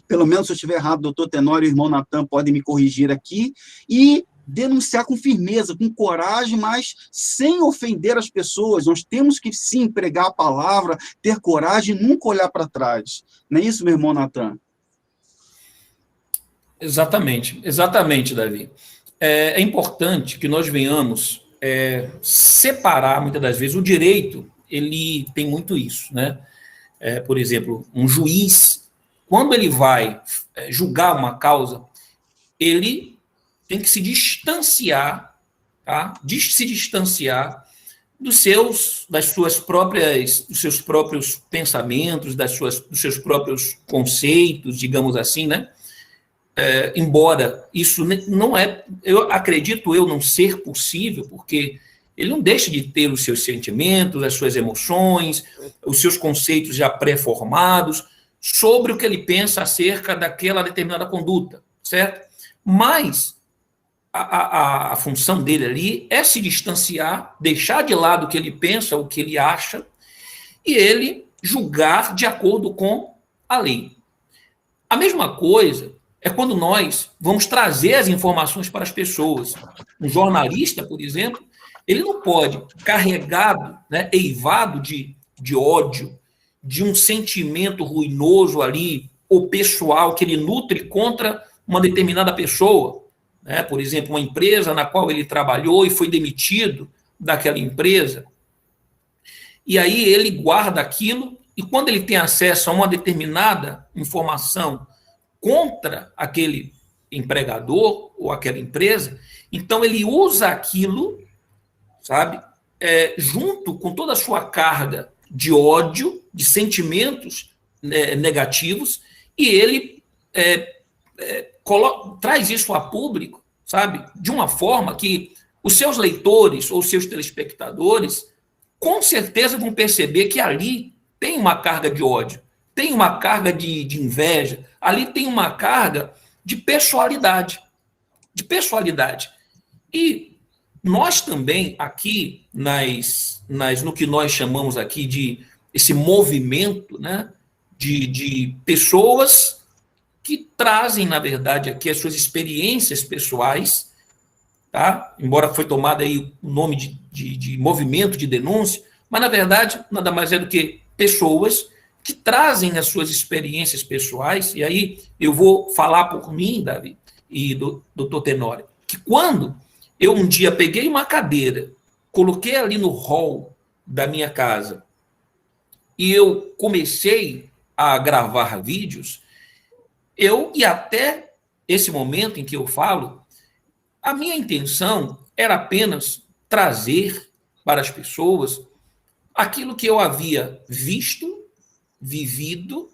Speaker 1: pelo menos se eu estiver errado, doutor Tenório e o irmão Natan podem me corrigir aqui, e denunciar com firmeza, com coragem, mas sem ofender as pessoas. Nós temos que, sim, pregar a palavra, ter coragem e nunca olhar para trás. Não é isso, meu irmão Natan?
Speaker 2: Exatamente, Davi. É importante que nós venhamos separar, muitas das vezes, o direito, ele tem muito isso, né? Por exemplo, um juiz, quando ele vai julgar uma causa, ele tem que se distanciar, tá? Se distanciar dos seus próprios pensamentos, dos seus próprios conceitos, digamos assim, né? Embora isso não acredito não ser possível, porque ele não deixa de ter os seus sentimentos, as suas emoções, os seus conceitos já pré-formados sobre o que ele pensa acerca daquela determinada conduta, certo? Mas a função dele ali é se distanciar, deixar de lado o que ele pensa, o que ele acha, e ele julgar de acordo com a lei. A mesma coisa é quando nós vamos trazer as informações para as pessoas. Um jornalista, por exemplo, ele não pode, carregado, né, eivado de ódio, de um sentimento ruinoso ali, ou pessoal, que ele nutre contra uma determinada pessoa, né? Por exemplo, uma empresa na qual ele trabalhou e foi demitido daquela empresa, e aí ele guarda aquilo, e quando ele tem acesso a uma determinada informação contra aquele empregador ou aquela empresa, então ele usa aquilo, sabe, junto com toda a sua carga de ódio, de sentimentos negativos, e ele traz isso a público, sabe, de uma forma que os seus leitores ou seus telespectadores com certeza vão perceber que ali tem uma carga de ódio, tem uma carga de inveja, ali tem uma carga de pessoalidade. E nós também aqui, no que nós chamamos aqui de esse movimento, né, de pessoas que trazem, na verdade, aqui as suas experiências pessoais, tá? Embora foi tomado aí o nome de movimento de denúncia, mas, na verdade, nada mais é do que pessoas que trazem as suas experiências pessoais, e aí eu vou falar por mim, Davi, e do doutor Tenório, que quando eu um dia peguei uma cadeira, coloquei ali no hall da minha casa, e eu comecei a gravar vídeos, eu ia até esse momento em que eu falo, a minha intenção era apenas trazer para as pessoas aquilo que eu havia visto, vivido,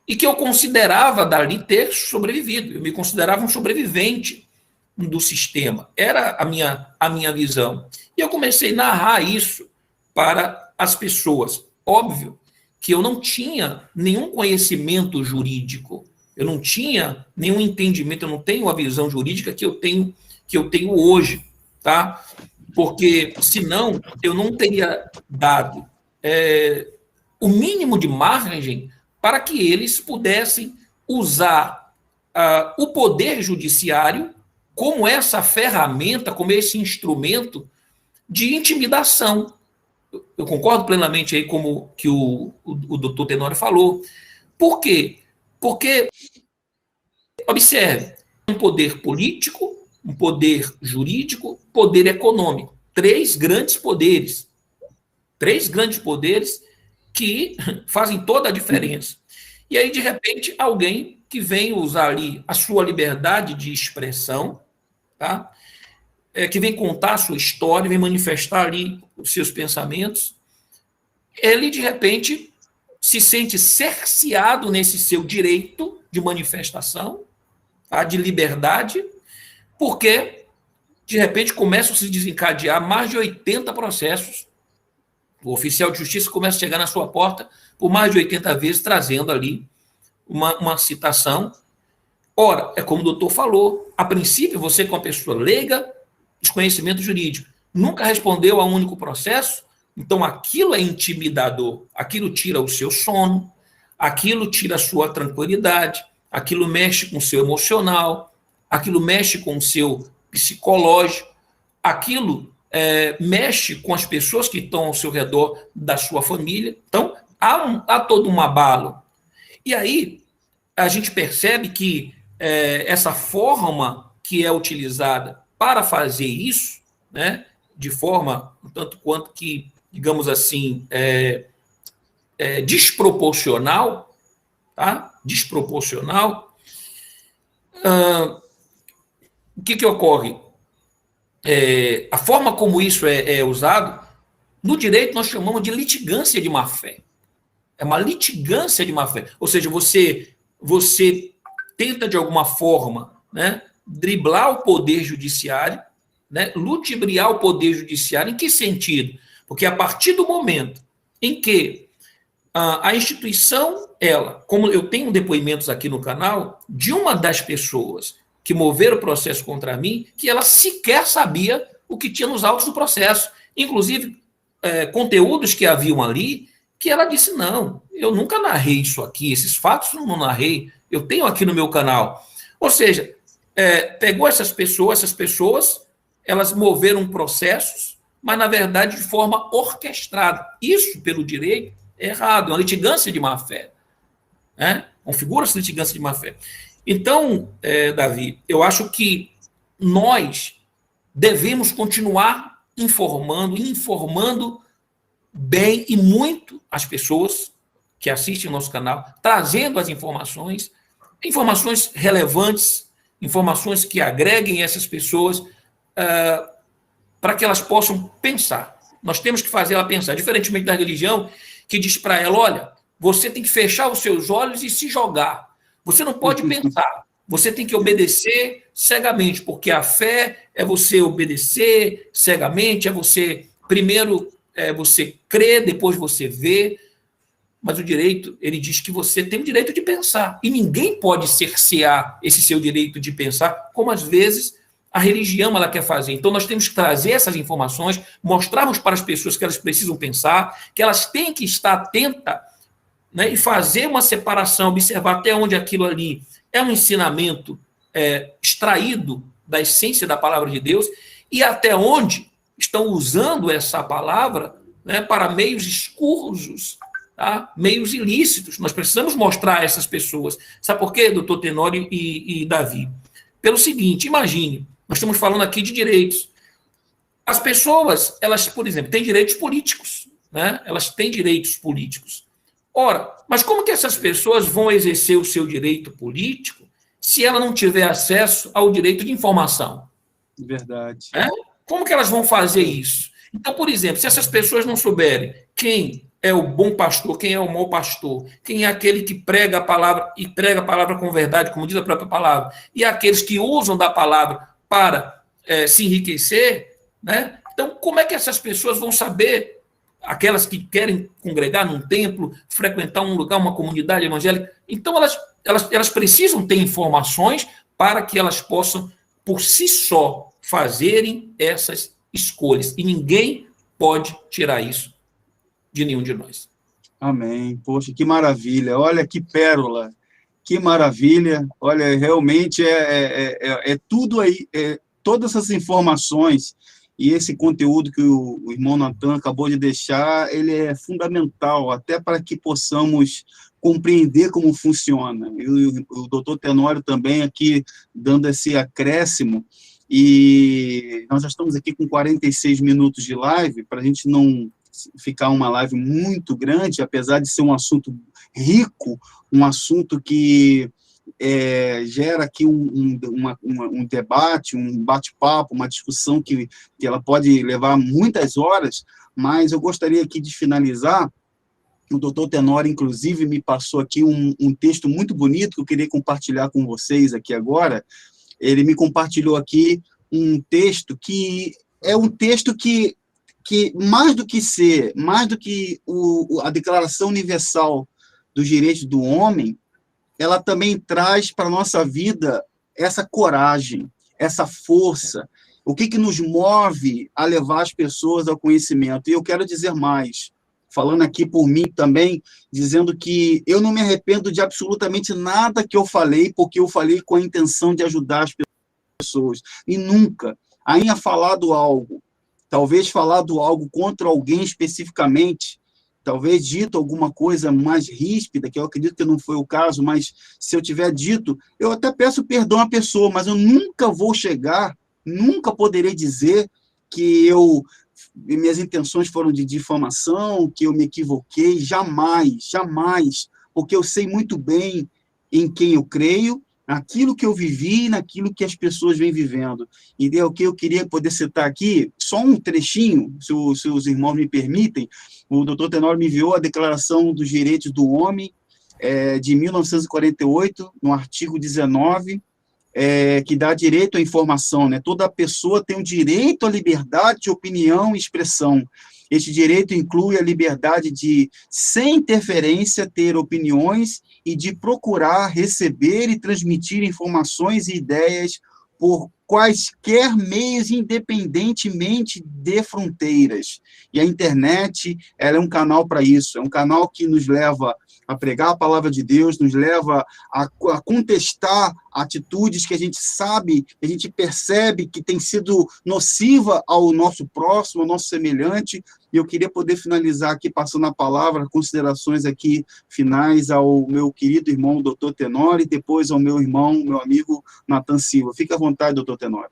Speaker 2: e que eu considerava dali ter sobrevivido. Eu me considerava um sobrevivente do sistema. Era a minha visão. E eu comecei a narrar isso para as pessoas. Óbvio que eu não tinha nenhum conhecimento jurídico, eu não tinha nenhum entendimento, eu não tenho a visão jurídica que eu tenho hoje, tá? Porque, senão, eu não teria dado o mínimo de margem para que eles pudessem usar o poder judiciário como essa ferramenta, como esse instrumento de intimidação. Eu concordo plenamente aí como que o doutor Tenório falou. Por quê? Porque, observe, um poder político, um poder jurídico, poder econômico. Três grandes poderes que fazem toda a diferença. E aí, de repente, alguém que vem usar ali a sua liberdade de expressão, tá? Que vem contar a sua história, vem manifestar ali os seus pensamentos, ele, de repente, se sente cerceado nesse seu direito de manifestação, tá? De liberdade, porque, de repente, começam a se desencadear mais de 80 processos. O oficial de justiça começa a chegar na sua porta por mais de 80 vezes, trazendo ali uma citação. Ora, é como o doutor falou, a princípio, você, como uma pessoa leiga, desconhecimento jurídico, nunca respondeu a um único processo, então aquilo é intimidador, aquilo tira o seu sono, aquilo tira a sua tranquilidade, aquilo mexe com o seu emocional, aquilo mexe com o seu psicológico, aquilo mexe com as pessoas que estão ao seu redor da sua família. Então, há todo um abalo. E aí, a gente percebe que essa forma que é utilizada para fazer isso, né, de forma, tanto quanto que, digamos assim, desproporcional, tá? Desproporcional. O que ocorre? A forma como isso é usado, no direito nós chamamos de litigância de má-fé. É uma litigância de má-fé. Ou seja, você tenta, de alguma forma, né, driblar o poder judiciário, né, ludibriar o poder judiciário. Em que sentido? Porque a partir do momento em que a instituição, como eu tenho depoimentos aqui no canal, de uma das pessoas que moveram o processo contra mim, que ela sequer sabia o que tinha nos autos do processo. Inclusive, conteúdos que haviam ali, que ela disse, não, eu nunca narrei isso aqui, esses fatos eu não narrei, eu tenho aqui no meu canal. Ou seja, pegou essas pessoas, elas moveram processos, mas, na verdade, de forma orquestrada. Isso, pelo direito, é errado, é uma litigância de má-fé. Né? Configura-se litigância de má-fé. Então, Davi, eu acho que nós devemos continuar informando bem e muito as pessoas que assistem ao nosso canal, trazendo as informações relevantes, informações que agreguem essas pessoas para que elas possam pensar. Nós temos que fazer ela pensar, diferentemente da religião, que diz para ela, olha, você tem que fechar os seus olhos e se jogar. Você não pode pensar, você tem que obedecer cegamente, porque a fé é você obedecer cegamente, é você, primeiro, você crê, depois você vê, mas o direito, ele diz que você tem o direito de pensar, e ninguém pode cercear esse seu direito de pensar, como às vezes a religião ela quer fazer. Então nós temos que trazer essas informações, mostrarmos para as pessoas que elas precisam pensar, que elas têm que estar atentas, né, e fazer uma separação, observar até onde aquilo ali é um ensinamento extraído da essência da palavra de Deus e até onde estão usando essa palavra, né, para meios escusos, tá? Meios ilícitos. Nós precisamos mostrar a essas pessoas. Sabe por quê, doutor Tenório e Davi? Pelo seguinte, imagine, nós estamos falando aqui de direitos. As pessoas, elas, por exemplo, têm direitos políticos, né? Elas têm direitos políticos. Ora, mas como que essas pessoas vão exercer o seu direito político se ela não tiver acesso ao direito de informação?
Speaker 1: Verdade.
Speaker 2: Como que elas vão fazer isso? Então, por exemplo, se essas pessoas não souberem quem é o bom pastor, quem é o mau pastor, quem é aquele que prega a palavra e prega a palavra com verdade, como diz a própria palavra, e aqueles que usam da palavra para se enriquecer, né? Então, como é que essas pessoas vão saber, aquelas que querem congregar num templo, frequentar um lugar, uma comunidade evangélica? Então, elas precisam ter informações para que elas possam, por si só, fazerem essas escolhas. E ninguém pode tirar isso de nenhum de nós.
Speaker 1: Amém. Poxa, que maravilha. Olha que pérola. Que maravilha. Olha, realmente é tudo aí, todas essas informações e esse conteúdo que o irmão Natan acabou de deixar, ele é fundamental, até para que possamos compreender como funciona. E o doutor Tenório também aqui dando esse acréscimo, e nós já estamos aqui com 46 minutos de live, para a gente não ficar uma live muito grande, apesar de ser um assunto rico, um assunto que gera aqui um debate, um bate-papo, uma discussão que ela pode levar muitas horas, mas eu gostaria aqui de finalizar. O doutor Tenório, inclusive, me passou aqui um texto muito bonito que eu queria compartilhar com vocês aqui agora. Ele me compartilhou aqui um texto que é um texto que mais do que a Declaração Universal dos Direitos do Homem, ela também traz para a nossa vida essa coragem, essa força, o que nos move a levar as pessoas ao conhecimento. E eu quero dizer mais, falando aqui por mim também, dizendo que eu não me arrependo de absolutamente nada que eu falei, porque eu falei com a intenção de ajudar as pessoas. E nunca, ainda falado algo, talvez falado algo contra alguém especificamente, talvez dito alguma coisa mais ríspida, que eu acredito que não foi o caso, mas se eu tiver dito, eu até peço perdão à pessoa, mas eu nunca vou chegar, nunca poderei dizer que minhas intenções foram de difamação, que eu me equivoquei, jamais, jamais, porque eu sei muito bem em quem eu creio, naquilo que eu vivi, naquilo que as pessoas vêm vivendo. E o que eu queria poder citar aqui, só um trechinho, se os irmãos me permitem. O doutor Tenório me enviou a Declaração dos Direitos do Homem, de 1948, no artigo 19, que dá direito à informação, né? Toda pessoa tem o direito à liberdade de opinião e expressão. Este direito inclui a liberdade de, sem interferência, ter opiniões e de procurar, receber e transmitir informações e ideias por quaisquer meios, independentemente de fronteiras. E a internet, ela é um canal para isso, é um canal que nos leva a pregar a palavra de Deus, nos leva a contestar atitudes que a gente sabe, que a gente percebe que tem sido nociva ao nosso próximo, ao nosso semelhante. E eu queria poder finalizar aqui, passando a palavra, considerações aqui finais ao meu querido irmão, doutor Tenório, e depois ao meu irmão, meu amigo Natan Silva. Fique à vontade, doutor Tenório.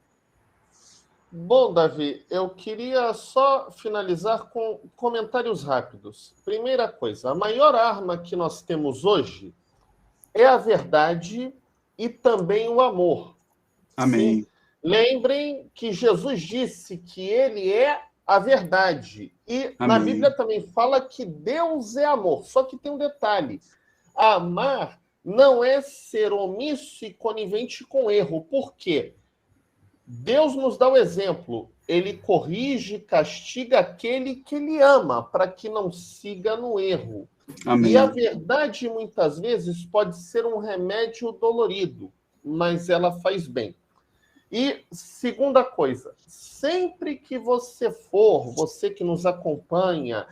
Speaker 3: Bom, Davi, eu queria só finalizar com comentários rápidos. Primeira coisa, a maior arma que nós temos hoje é a verdade e também o amor.
Speaker 1: Amém.
Speaker 3: Sim? Lembrem que Jesus disse que ele é a verdade. E
Speaker 1: Amém.
Speaker 3: Na Bíblia também fala que Deus é amor. Só que tem um detalhe. Amar não é ser omisso e conivente com erro. Por quê? Deus nos dá o exemplo. Ele corrige, castiga aquele que ele ama, para que não siga no erro.
Speaker 1: Amém.
Speaker 3: E a verdade, muitas vezes, pode ser um remédio dolorido, mas ela faz bem. E segunda coisa, sempre que você que nos acompanha,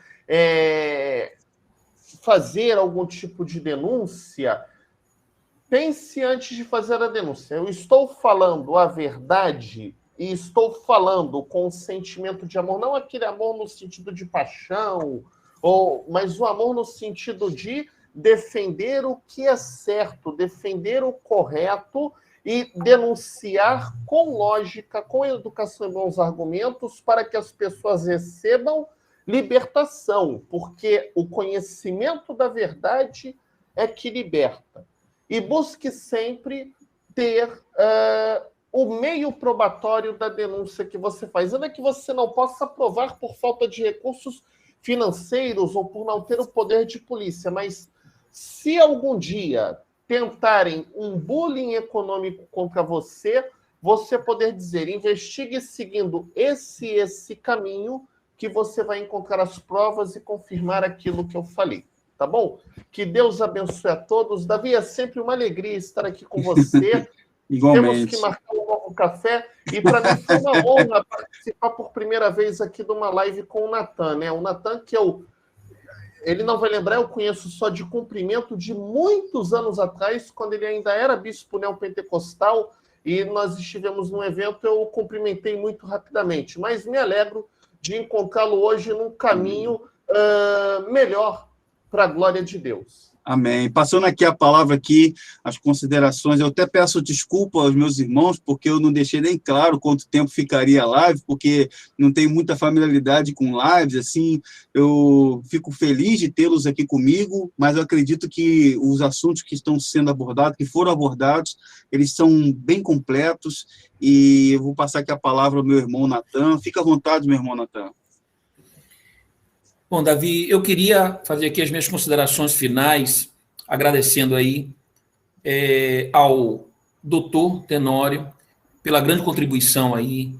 Speaker 3: fazer algum tipo de denúncia, pense antes de fazer a denúncia. Eu estou falando a verdade e estou falando com um sentimento de amor, não aquele amor no sentido de paixão, mas o amor no sentido de defender o que é certo, defender o correto e denunciar com lógica, com educação e bons argumentos para que as pessoas recebam libertação, porque o conhecimento da verdade é que liberta. E busque sempre ter o meio probatório da denúncia que você faz. Ainda que você não possa provar por falta de recursos financeiros ou por não ter o poder de polícia, mas se algum dia tentarem um bullying econômico contra você, você poder dizer, investigue seguindo esse caminho, que você vai encontrar as provas e confirmar aquilo que eu falei, tá bom? Que Deus abençoe a todos. Davi, é sempre uma alegria estar aqui com você.
Speaker 1: Igualmente.
Speaker 3: Temos que marcar um novo café. E para mim foi uma honra participar por primeira vez aqui de uma live com o Natan, né? O Natan, que ele não vai lembrar, eu conheço só de cumprimento de muitos anos atrás, quando ele ainda era bispo neopentecostal, e nós estivemos num evento, eu o cumprimentei muito rapidamente. Mas me alegro de encontrá-lo hoje num caminho melhor para a glória de Deus.
Speaker 1: Amém. Passando aqui a palavra aqui, as considerações, eu até peço desculpa aos meus irmãos, porque eu não deixei nem claro quanto tempo ficaria a live, porque não tenho muita familiaridade com lives, assim, eu fico feliz de tê-los aqui comigo, mas eu acredito que os assuntos que estão sendo abordados, que foram abordados, eles são bem completos, e eu vou passar aqui a palavra ao meu irmão Natan. Fica à vontade, meu irmão Natan.
Speaker 2: Bom, Davi, eu queria fazer aqui as minhas considerações finais, agradecendo aí ao doutor Tenório pela grande contribuição aí,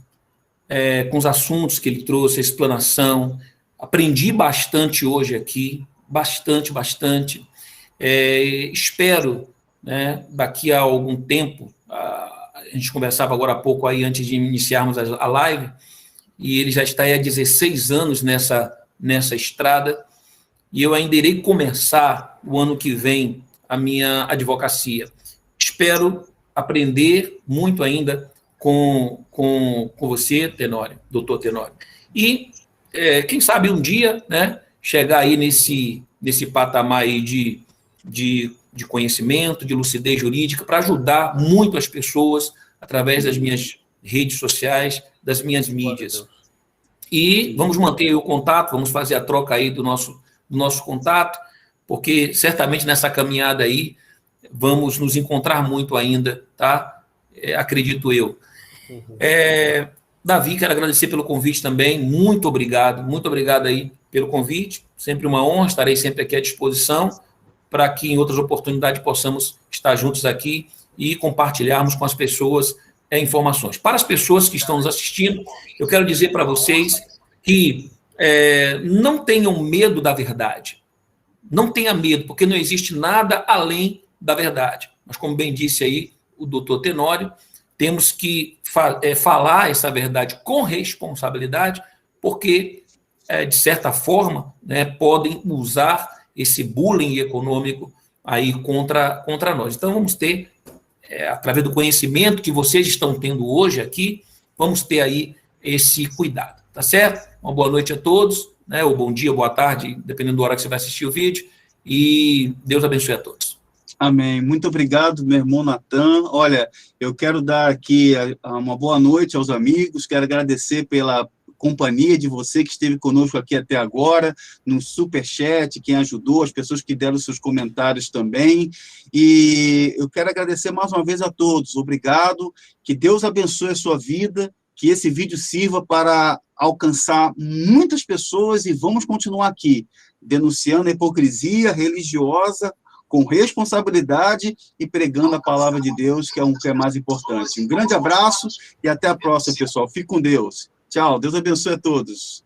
Speaker 2: com os assuntos que ele trouxe, a explanação. Aprendi bastante hoje aqui, bastante. Espero, né, daqui a algum tempo, a gente conversava agora há pouco aí, antes de iniciarmos a live, e ele já está aí há 16 anos nessa estrada, e eu ainda irei começar o ano que vem a minha advocacia. Espero aprender muito ainda com você, Tenório, doutor Tenório. E, quem sabe um dia, né, chegar aí nesse patamar aí de conhecimento, de lucidez jurídica, para ajudar muito as pessoas através das minhas redes sociais, das minhas mídias. E vamos manter o contato, vamos fazer a troca aí do nosso contato, porque certamente nessa caminhada aí vamos nos encontrar muito ainda, tá? Acredito eu. Davi, quero agradecer pelo convite também, muito obrigado aí pelo convite, sempre uma honra, estarei sempre aqui à disposição, para que em outras oportunidades possamos estar juntos aqui e compartilharmos com as pessoas informações. Para as pessoas que estão nos assistindo, eu quero dizer para vocês que não tenham medo da verdade. Não tenha medo, porque não existe nada além da verdade. Mas, como bem disse aí o doutor Tenório, temos que falar essa verdade com responsabilidade, porque, de certa forma, né, podem usar esse bullying econômico aí contra nós. Então, vamos ter, através do conhecimento que vocês estão tendo hoje aqui, vamos ter aí esse cuidado, tá certo? Uma boa noite a todos, né? Ou bom dia, boa tarde, dependendo do horário que você vai assistir o vídeo, e Deus abençoe a todos.
Speaker 1: Amém. Muito obrigado, meu irmão Natan. Olha, eu quero dar aqui uma boa noite aos amigos, quero agradecer pela companhia de você que esteve conosco aqui até agora, no Superchat, quem ajudou, as pessoas que deram seus comentários também, e eu quero agradecer mais uma vez a todos. Obrigado, que Deus abençoe a sua vida, que esse vídeo sirva para alcançar muitas pessoas, e vamos continuar aqui, denunciando a hipocrisia religiosa, com responsabilidade e pregando a palavra de Deus, que é o que é mais importante. Um grande abraço e até a próxima, pessoal. Fique com Deus. Tchau. Deus abençoe a todos.